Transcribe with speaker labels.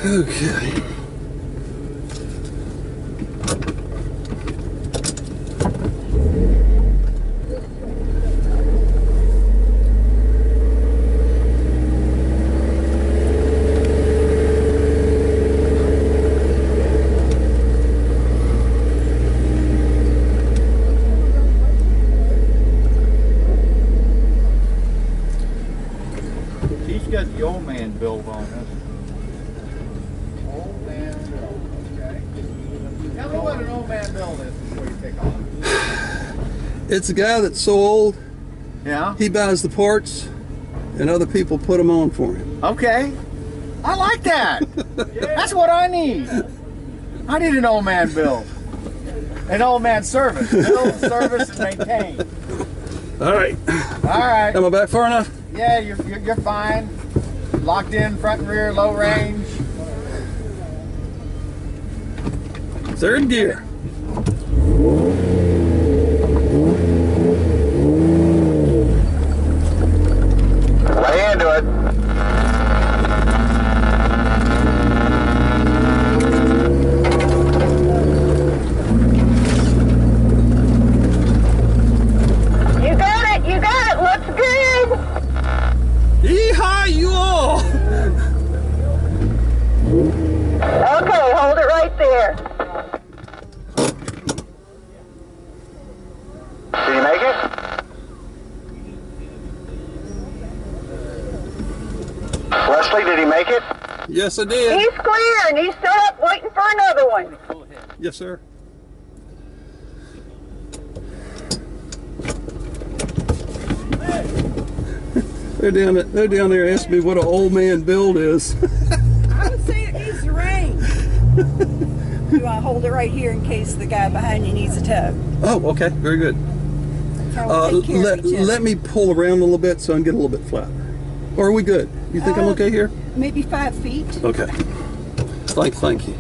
Speaker 1: Okay.
Speaker 2: He's got the old man build on it.
Speaker 3: Old man build, okay. Tell me what an old man build is before you take off.
Speaker 1: It's a guy that's so old,
Speaker 2: Yeah?
Speaker 1: he buys the parts and other people put them on for him.
Speaker 2: Okay. I like that. That's what I need. I need an old man build. An old man service. Build, service, and maintain.
Speaker 1: All right.
Speaker 2: All right.
Speaker 1: Am I back far enough?
Speaker 2: Yeah, you're fine. Locked in, front and rear, low range.
Speaker 1: Third gear.
Speaker 2: Way into it.
Speaker 4: You got it, you got it, looks good.
Speaker 1: Yeehaw, you all!
Speaker 4: Okay, hold it right there.
Speaker 2: Did he make it? Leslie, did he make it?
Speaker 1: Yes, I did.
Speaker 4: He's clear and he's still up waiting for another one.
Speaker 1: Yes, sir. They're down there asking me what an old man build is.
Speaker 5: I would say it needs to rain. You want to hold it right here in case the guy behind you needs a tug.
Speaker 1: Oh, okay, very good.
Speaker 5: Take care of each other.
Speaker 1: Let me pull around a little bit so I can get a little bit flatter. Or are we good? You think I'm okay here?
Speaker 5: Maybe 5 feet.
Speaker 1: Okay. Thank you.